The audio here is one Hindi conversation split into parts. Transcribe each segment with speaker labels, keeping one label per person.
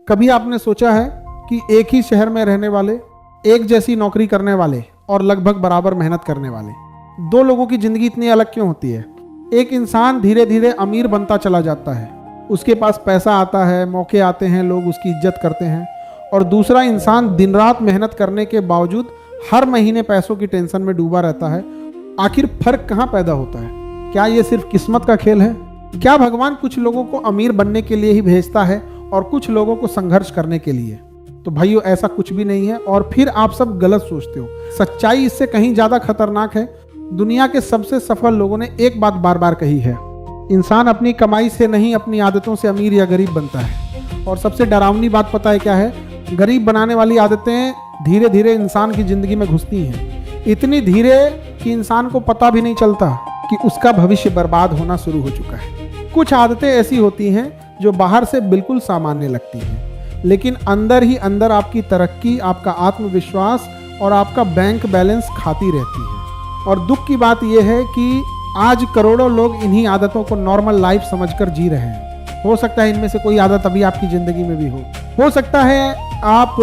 Speaker 1: कभी आपने सोचा है कि एक ही शहर में रहने वाले, एक जैसी नौकरी करने वाले और लगभग बराबर मेहनत करने वाले दो लोगों की जिंदगी इतनी अलग क्यों होती है? एक इंसान धीरे धीरे अमीर बनता चला जाता है, उसके पास पैसा आता है, मौके आते हैं, लोग उसकी इज्जत करते हैं, और दूसरा इंसान दिन रात मेहनत करने के बावजूद हर महीने पैसों की टेंशन में डूबा रहता है। आखिर फर्क कहाँ पैदा होता है? क्या ये सिर्फ किस्मत का खेल है? क्या भगवान कुछ लोगों को अमीर बनने के लिए ही भेजता है और कुछ लोगों को संघर्ष करने के लिए? तो भाइयों, ऐसा कुछ भी नहीं है और फिर आप सब गलत सोचते हो। सच्चाई इससे कहीं ज्यादा खतरनाक है। दुनिया के सबसे सफल लोगों ने एक बात बार बार कही है, इंसान अपनी कमाई से नहीं अपनी आदतों से अमीर या गरीब बनता है। और सबसे डरावनी बात पता है क्या है? गरीब बनाने वाली आदतें धीरे धीरे इंसान की जिंदगी में घुसती हैं, इतनी धीरे कि इंसान को पता भी नहीं चलता कि उसका भविष्य बर्बाद होना शुरू हो चुका है। कुछ आदतें ऐसी होती हैं जो बाहर से बिल्कुल सामान्य लगती हैं, लेकिन अंदर ही अंदर आपकी तरक्की, आपका आत्मविश्वास और आपका बैंक बैलेंस खाती रहती है। और दुख की बात यह है कि आज करोड़ों लोग इन्हीं आदतों को नॉर्मल लाइफ समझकर जी रहे हैं। हो सकता है इनमें से कोई आदत अभी आपकी ज़िंदगी में भी हो सकता है आप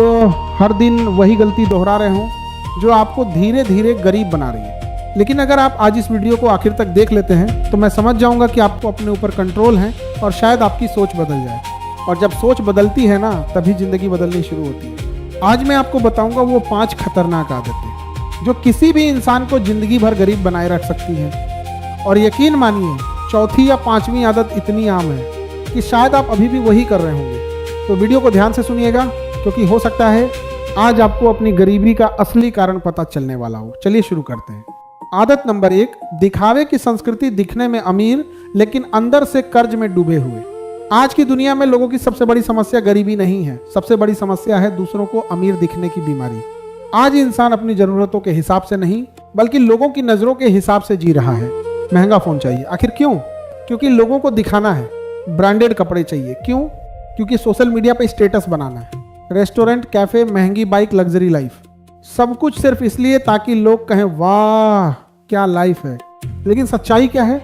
Speaker 1: हर दिन वही गलती दोहरा रहे हों जो आपको धीरे धीरे गरीब बना रही है। लेकिन अगर आप आज इस वीडियो को आखिर तक देख लेते हैं तो मैं समझ जाऊंगा कि आपको अपने ऊपर कंट्रोल है और शायद आपकी सोच बदल जाए। और जब सोच बदलती है ना, तभी ज़िंदगी बदलनी शुरू होती है। आज मैं आपको बताऊंगा वो 5 खतरनाक आदतें जो किसी भी इंसान को ज़िंदगी भर गरीब बनाए रख सकती हैं। और यकीन मानिए, चौथी या 5वीं आदत इतनी आम है कि शायद आप अभी भी वही कर रहे होंगे। तो वीडियो को ध्यान से सुनिएगा, क्योंकि हो सकता है आज आपको अपनी गरीबी का असली कारण पता चलने वाला हो। चलिए शुरू करते हैं। आदत नंबर 1, दिखावे की संस्कृति। दिखने में अमीर लेकिन अंदर से कर्ज में डूबे हुए। आज की दुनिया में लोगों की सबसे बड़ी समस्या गरीबी नहीं है, सबसे बड़ी समस्या है दूसरों को अमीर दिखने की बीमारी। आज इंसान अपनी जरूरतों के हिसाब से नहीं बल्कि लोगों की नजरों के हिसाब से जी रहा है। महंगा फोन चाहिए, आखिर क्यों? क्योंकि लोगों को दिखाना है। ब्रांडेड कपड़े चाहिए, क्यों? क्योंकि सोशल मीडिया पे स्टेटस बनाना है। रेस्टोरेंट, कैफे, महंगी बाइक, लग्जरी लाइफ, सब कुछ सिर्फ इसलिए ताकि लोग कहें वाह क्या लाइफ है। लेकिन सच्चाई क्या है?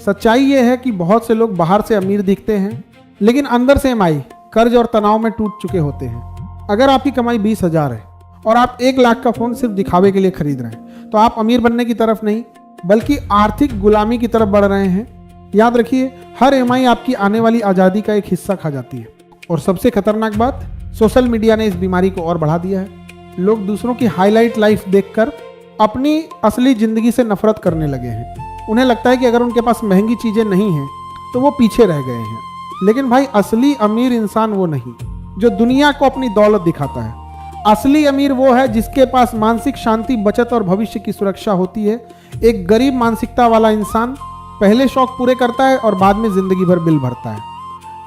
Speaker 1: सच्चाई ये है कि बहुत से लोग बाहर से अमीर दिखते हैं लेकिन अंदर से ईएमआई, कर्ज और तनाव में टूट चुके होते हैं। अगर आपकी कमाई 20,000 है और आप 1 लाख का फोन सिर्फ दिखावे के लिए खरीद रहे हैं तो आप अमीर बनने की तरफ नहीं बल्कि आर्थिक गुलामी की तरफ बढ़ रहे हैं। याद रखिए, हर ईएमआई आपकी आने वाली आज़ादी का एक हिस्सा खा जाती है। और सबसे खतरनाक बात, सोशल मीडिया ने इस बीमारी को और बढ़ा दिया है। लोग दूसरों की हाईलाइट लाइफ देखकर अपनी असली जिंदगी से नफरत करने लगे हैं। उन्हें लगता है कि अगर उनके पास महंगी चीजें नहीं हैं तो वो पीछे रह गए हैं। लेकिन भाई, असली अमीर इंसान वो नहीं जो दुनिया को अपनी दौलत दिखाता है। असली अमीर वो है जिसके पास मानसिक शांति, बचत और भविष्य की सुरक्षा होती है। एक गरीब मानसिकता वाला इंसान पहले शौक पूरे करता है और बाद में जिंदगी भर बिल भरता है,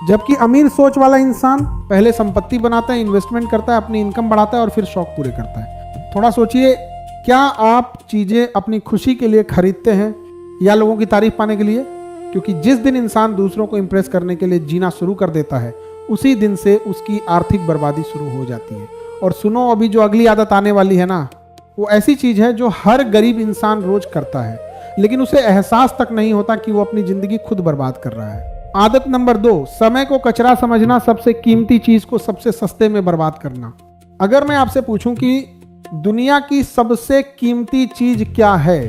Speaker 1: जबकि अमीर सोच वाला इंसान पहले संपत्ति बनाता है, इन्वेस्टमेंट करता है, अपनी इनकम बढ़ाता है और फिर शौक पूरे करता है। थोड़ा सोचिए, क्या आप चीजें अपनी खुशी के लिए खरीदते हैं या लोगों की तारीफ पाने के लिए? क्योंकि जिस दिन इंसान दूसरों को इंप्रेस करने के लिए जीना शुरू कर देता है, उसी दिन से उसकी आर्थिक बर्बादी शुरू हो जाती है। और सुनो, अभी जो अगली आदत आने वाली है ना, वो ऐसी चीज है जो हर गरीब इंसान रोज करता है, लेकिन उसे एहसास तक नहीं होता कि वो अपनी जिंदगी खुद बर्बाद कर रहा है। आदत नंबर 2, समय को कचरा समझना, सबसे कीमती चीज को सबसे सस्ते में बर्बाद करना। अगर मैं आपसे पूछूं कि दुनिया की सबसे कीमती चीज क्या है,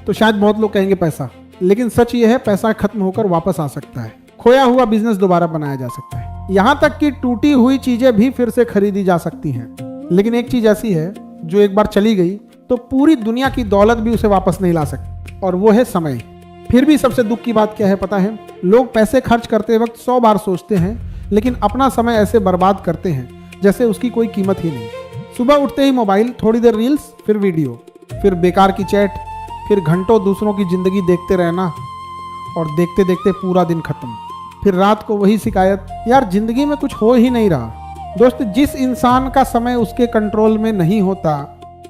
Speaker 1: तो शायद बहुत लोग कहेंगे पैसा। लेकिन सच ये है, पैसा खत्म होकर वापस आ सकता है, खोया हुआ बिजनेस दोबारा बनाया जा सकता है, यहां तक कि टूटी हुई चीजें भी फिर से खरीदी जा सकती हैं। लेकिन एक चीज ऐसी है जो एक बार चली गई तो पूरी दुनिया की दौलत भी उसे वापस नहीं ला सकती, और वो है समय। फिर भी सबसे दुख की बात क्या है पता है? लोग पैसे खर्च करते वक्त 100 बार सोचते हैं, लेकिन अपना समय ऐसे बर्बाद करते हैं जैसे उसकी कोई कीमत ही नहीं। सुबह उठते ही मोबाइल, थोड़ी देर रील्स, फिर वीडियो, फिर बेकार की चैट, फिर घंटों दूसरों की जिंदगी देखते रहना, और देखते देखते पूरा दिन खत्म। फिर रात को वही शिकायत, यार जिंदगी में कुछ हो ही नहीं रहा। दोस्त, जिस इंसान का समय उसके कंट्रोल में नहीं होता,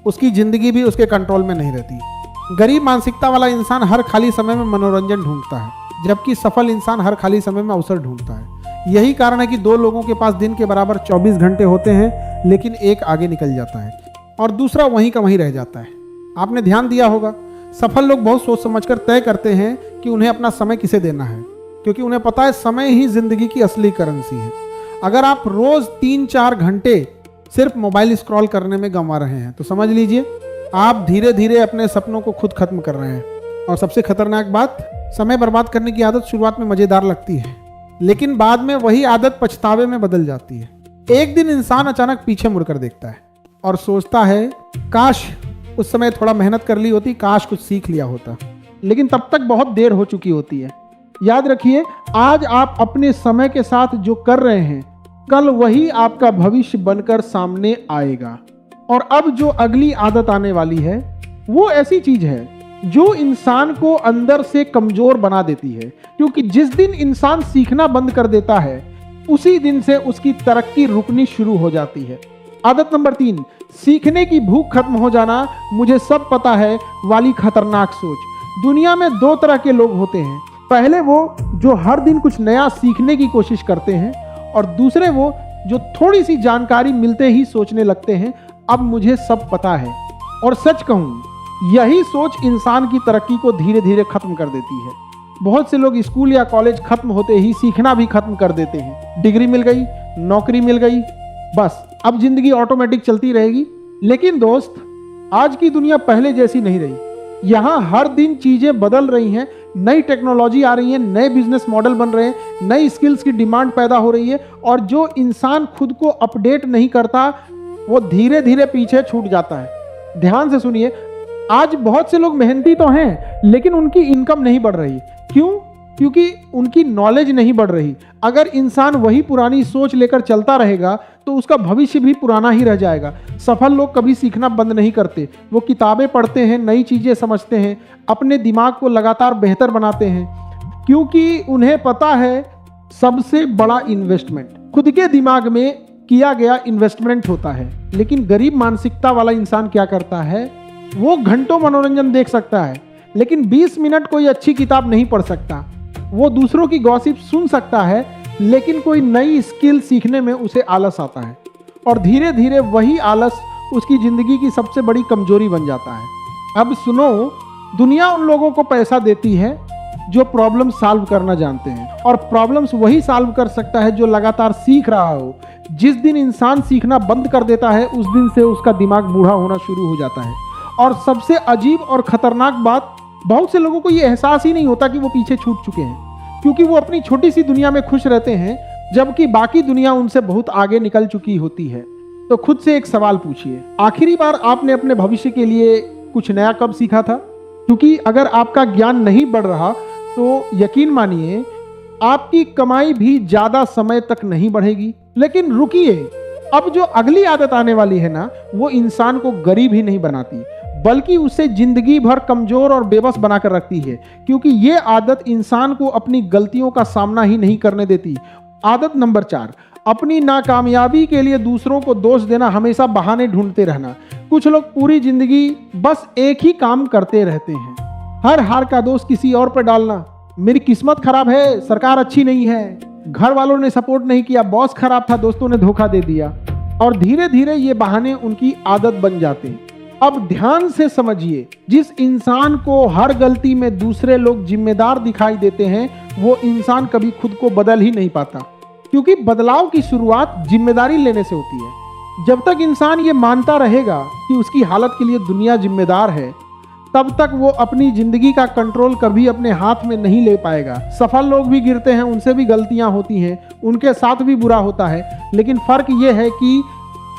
Speaker 1: उसकी जिंदगी भी उसके कंट्रोल में नहीं रहती। गरीब मानसिकता वाला इंसान हर खाली समय में मनोरंजन ढूंढता है, जबकि सफल इंसान हर खाली समय में अवसर ढूंढता है। यही कारण है कि 2 लोगों के पास दिन के बराबर 24 घंटे होते हैं, लेकिन एक आगे निकल जाता है और दूसरा वहीं का वहीं रह जाता है। आपने ध्यान दिया होगा, सफल लोग बहुत सोच समझकर तय करते हैं कि उन्हें अपना समय किसे देना है, क्योंकि उन्हें पता है समय ही जिंदगी की असली करेंसी है। अगर आप रोज 3-4 घंटे सिर्फ मोबाइल स्क्रॉल करने में गंवा रहे हैं तो समझ लीजिए आप धीरे धीरे अपने सपनों को खुद खत्म कर रहे हैं। और सबसे खतरनाक बात, समय बर्बाद करने की आदत शुरुआत में मजेदार लगती है, लेकिन बाद में वही आदत पछतावे में बदल जाती है। एक दिन इंसान अचानक पीछे मुड़कर देखता है और सोचता है काश उस समय थोड़ा मेहनत कर ली होती, काश कुछ सीख लिया होता, लेकिन तब तक बहुत देर हो चुकी होती है। याद रखिए, आज आप अपने समय के साथ जो कर रहे हैं कल वही आपका भविष्य बनकर सामने आएगा। और अब जो अगली आदत आने वाली है वो ऐसी चीज है जो इंसान को अंदर से कमजोर बना देती है, क्योंकि जिस दिन इंसान सीखना बंद कर देता है उसी दिन से उसकी तरक्की रुकनी शुरू हो जाती है। आदत नंबर 3, सीखने की भूख खत्म हो जाना, मुझे सब पता है वाली खतरनाक सोच। दुनिया में 2 तरह के लोग होते हैं, पहले वो जो हर दिन कुछ नया सीखने की कोशिश करते हैं, और दूसरे वो जो थोड़ी सी जानकारी मिलते ही सोचने लगते हैं अब मुझे सब पता है। और सच कहूं, यही सोच इंसान की तरक्की को धीरे धीरे खत्म कर देती है। बहुत से लोग स्कूल या कॉलेज खत्म होते ही सीखना भी खत्म कर देते हैं। डिग्री मिल गई, नौकरी मिल गई, बस अब जिंदगी ऑटोमेटिक चलती रहेगी। लेकिन दोस्त, आज की दुनिया पहले जैसी नहीं रही। यहाँ हर दिन चीजें बदल रही हैं, नई टेक्नोलॉजी आ रही है, नए बिजनेस मॉडल बन रहे हैं, नई स्किल्स की डिमांड पैदा हो रही है, और जो इंसान खुद को अपडेट नहीं करता वो धीरे धीरे पीछे छूट जाता है। ध्यान से सुनिए, आज बहुत से लोग मेहनती तो हैं लेकिन उनकी इनकम नहीं बढ़ रही। क्यों? क्योंकि उनकी नॉलेज नहीं बढ़ रही। अगर इंसान वही पुरानी सोच लेकर चलता रहेगा तो उसका भविष्य भी पुराना ही रह जाएगा। सफल लोग कभी सीखना बंद नहीं करते, वो किताबें पढ़ते हैं, नई चीजें समझते हैं, अपने दिमाग को लगातार बेहतर बनाते हैं, क्योंकि उन्हें पता है सबसे बड़ा इन्वेस्टमेंट खुद के दिमाग में किया गया इन्वेस्टमेंट होता है। लेकिन गरीब मानसिकता वाला इंसान क्या करता है, वो घंटों मनोरंजन देख सकता है लेकिन 20 मिनट कोई अच्छी किताब नहीं पढ़ सकता। वो दूसरों की गॉसिप सुन सकता है लेकिन कोई नई स्किल सीखने में उसे आलस आता है, और धीरे धीरे वही आलस उसकी जिंदगी की सबसे बड़ी कमजोरी बन जाता है। अब सुनो, दुनिया उन लोगों को पैसा देती है जो प्रॉब्लम सॉल्व करना जानते हैं, और प्रॉब्लम्स वही सॉल्व कर सकता है जो लगातार सीख रहा हो। जिस दिन इंसान सीखना बंद कर देता है उस दिन से उसका दिमाग बूढ़ा होना शुरू हो जाता है। और सबसे अजीब और खतरनाक बात, बहुत से लोगों को ये एहसास ही नहीं होता कि वो पीछे छूट चुके हैं, क्योंकि वो अपनी छोटी सी दुनिया में खुश रहते हैं जबकि बाकी दुनिया उनसे बहुत आगे निकल चुकी होती है। तो खुद से एक सवाल पूछिए, आखिरी बार आपने अपने भविष्य के लिए कुछ नया कब सीखा था? क्योंकि अगर आपका ज्ञान नहीं बढ़ रहा तो यकीन मानिए आपकी कमाई भी ज्यादा समय तक नहीं बढ़ेगी। लेकिन रुकिए, अब जो अगली आदत आने वाली है ना, वो इंसान को गरीब ही नहीं बनाती बल्कि उसे जिंदगी भर कमजोर और बेबस बनाकर रखती है, क्योंकि ये आदत इंसान को अपनी गलतियों का सामना ही नहीं करने देती। आदत नंबर 4, अपनी नाकामयाबी के लिए दूसरों को दोष देना, हमेशा बहाने ढूंढते रहना। कुछ लोग पूरी जिंदगी बस एक ही काम करते रहते हैं, हर हार का दोष किसी और पर डालना। मेरी किस्मत खराब है, सरकार अच्छी नहीं है, घर वालों ने सपोर्ट नहीं किया, बॉस खराब था, दोस्तों ने धोखा दे दिया, और धीरे धीरे ये बहाने उनकी आदत बन जाते हैं। अब ध्यान से समझिए, जिस इंसान को हर गलती में दूसरे लोग जिम्मेदार दिखाई देते हैं वो इंसान कभी खुद को बदल ही नहीं पाता, क्योंकि बदलाव की शुरुआत जिम्मेदारी लेने से होती है। जब तक इंसान ये मानता रहेगा कि उसकी हालत के लिए दुनिया जिम्मेदार है, तब तक वो अपनी जिंदगी का कंट्रोल कभी अपने हाथ में नहीं ले पाएगा। सफल लोग भी गिरते हैं, उनसे भी गलतियां होती हैं, उनके साथ भी बुरा होता है, लेकिन फर्क ये है कि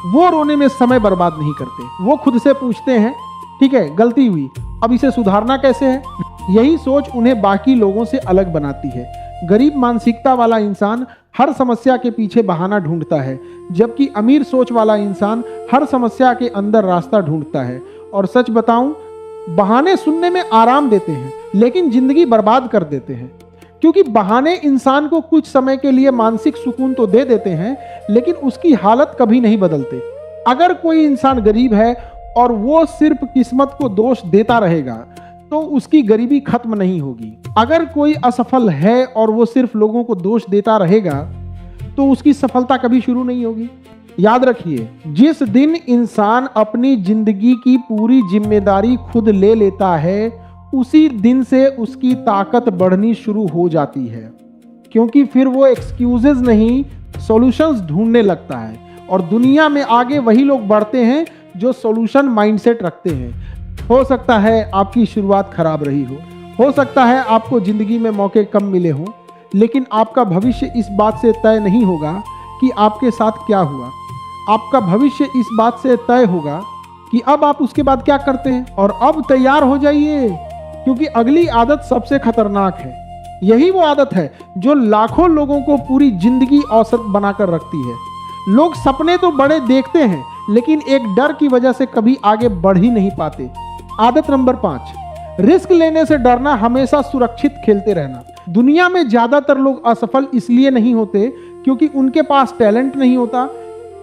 Speaker 1: वो रोने में समय बर्बाद नहीं करते। वो खुद से पूछते हैं, ठीक है गलती हुई, अब इसे सुधारना कैसे है। यही सोच उन्हें बाकी लोगों से अलग बनाती है। गरीब मानसिकता वाला इंसान हर समस्या के पीछे बहाना ढूंढता है, जबकि अमीर सोच वाला इंसान हर समस्या के अंदर रास्ता ढूंढता है। और सच बताऊं, बहाने सुनने में आराम देते हैं लेकिन जिंदगी बर्बाद कर देते हैं, क्योंकि बहाने इंसान को कुछ समय के लिए मानसिक सुकून तो दे देते हैं लेकिन उसकी हालत कभी नहीं बदलते। अगर कोई इंसान गरीब है और वो सिर्फ किस्मत को दोष देता रहेगा तो उसकी गरीबी खत्म नहीं होगी। अगर कोई असफल है और वो सिर्फ लोगों को दोष देता रहेगा तो उसकी सफलता कभी शुरू नहीं होगी। याद रखिए, जिस दिन इंसान अपनी जिंदगी की पूरी जिम्मेदारी खुद ले लेता है उसी दिन से उसकी ताकत बढ़नी शुरू हो जाती है, क्योंकि फिर वो एक्सक्यूजेस नहीं सॉल्यूशंस ढूंढने लगता है। और दुनिया में आगे वही लोग बढ़ते हैं जो सॉल्यूशन माइंडसेट रखते हैं। हो सकता है आपकी शुरुआत खराब रही हो सकता है आपको जिंदगी में मौके कम मिले हों, लेकिन आपका भविष्य इस बात से तय नहीं होगा कि आपके साथ क्या हुआ। आपका भविष्य इस बात से तय होगा कि अब आप उसके बाद क्या करते हैं। और अब तैयार हो जाइए, क्योंकि अगली आदत सबसे खतरनाक है। यही वो आदत है जो लाखों लोगों को पूरी जिंदगी औसत बनाकर रखती है। लोग सपने तो बड़े देखते हैं, लेकिन एक डर की वजह से कभी आगे बढ़ ही नहीं पाते। आदत नंबर 5, रिस्क लेने से डरना, हमेशा सुरक्षित खेलते रहना। दुनिया में ज्यादातर लोग असफल इसलिए नहीं होते क्योंकि उनके पास टैलेंट नहीं होता,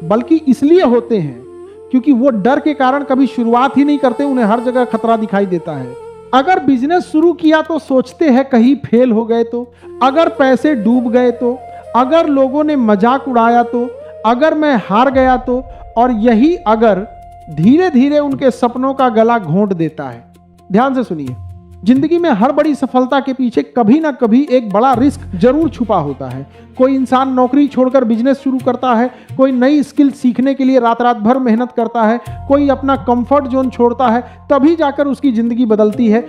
Speaker 1: बल्कि इसलिए होते हैं क्योंकि वो डर के कारण कभी शुरुआत ही नहीं करते। उन्हें हर जगह खतरा दिखाई देता है। अगर बिजनेस शुरू किया तो सोचते हैं कहीं फेल हो गए तो, अगर पैसे डूब गए तो, अगर लोगों ने मजाक उड़ाया तो, अगर मैं हार गया तो, और यही अगर धीरे धीरे उनके सपनों का गला घोंट देता है। ध्यान से सुनिए, जिंदगी में हर बड़ी सफलता के पीछे कभी ना कभी एक बड़ा रिस्क जरूर छुपा होता है। कोई इंसान नौकरी छोड़कर बिजनेस शुरू करता है, कोई नई स्किल सीखने के लिए रात रात भर मेहनत करता है, कोई अपना कंफर्ट जोन छोड़ता है, तभी जाकर उसकी जिंदगी बदलती है।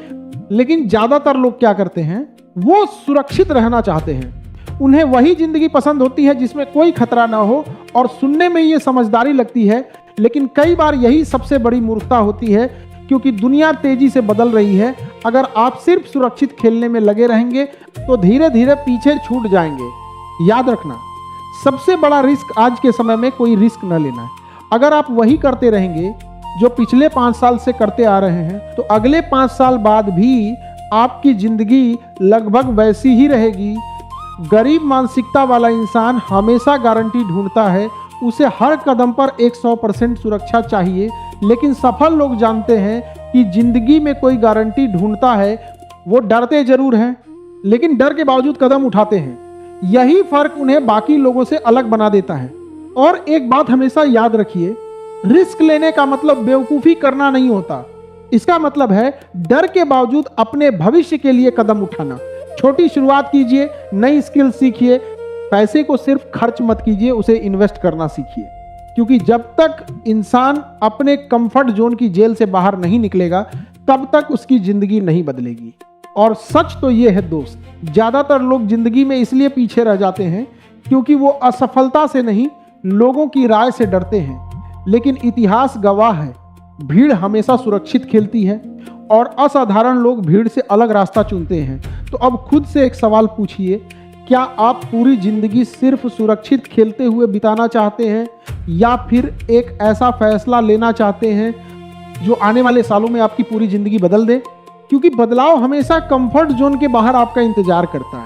Speaker 1: लेकिन ज्यादातर लोग क्या करते हैं, वो सुरक्षित रहना चाहते हैं। उन्हें वही जिंदगी पसंद होती है जिसमें कोई खतरा ना हो, और सुनने में ये समझदारी लगती है, लेकिन कई बार यही सबसे बड़ी मूर्खता होती है, क्योंकि दुनिया तेजी से बदल रही है। अगर आप सिर्फ सुरक्षित खेलने में लगे रहेंगे तो धीरे धीरे पीछे छूट जाएंगे। याद रखना, सबसे बड़ा रिस्क आज के समय में कोई रिस्क न लेना है। अगर आप वही करते रहेंगे जो पिछले 5 साल से करते आ रहे हैं, तो अगले 5 साल बाद भी आपकी जिंदगी लगभग वैसी ही रहेगी। गरीब मानसिकता वाला इंसान हमेशा गारंटी ढूंढता है, उसे हर कदम पर 100% सुरक्षा चाहिए। लेकिन सफल लोग जानते हैं कि जिंदगी में कोई गारंटी ढूंढता है, वो डरते जरूर हैं, लेकिन डर के बावजूद कदम उठाते हैं। यही फर्क उन्हें बाकी लोगों से अलग बना देता है। और एक बात हमेशा याद रखिए, रिस्क लेने का मतलब बेवकूफी करना नहीं होता। इसका मतलब है डर के बावजूद अपने भविष्य के लिए कदम उठाना। छोटी शुरुआत कीजिए, नई स्किल सीखिए, पैसे को सिर्फ खर्च मत कीजिए, उसे इन्वेस्ट करना सीखिए। क्योंकि जब तक इंसान अपने कंफर्ट जोन की जेल से बाहर नहीं निकलेगा, तब तक उसकी जिंदगी नहीं बदलेगी। और सच तो ये है दोस्त, ज्यादातर लोग जिंदगी में इसलिए पीछे रह जाते हैं क्योंकि वो असफलता से नहीं, लोगों की राय से डरते हैं। लेकिन इतिहास गवाह है, भीड़ हमेशा सुरक्षित खेलती है और असाधारण लोग भीड़ से अलग रास्ता चुनते हैं। तो अब खुद से एक सवाल पूछिए, क्या आप पूरी जिंदगी सिर्फ सुरक्षित खेलते हुए बिताना चाहते हैं, या फिर एक ऐसा फैसला लेना चाहते हैं जो आने वाले सालों में आपकी पूरी जिंदगी बदल दे? क्योंकि बदलाव हमेशा कंफर्ट जोन के बाहर आपका इंतजार करता है।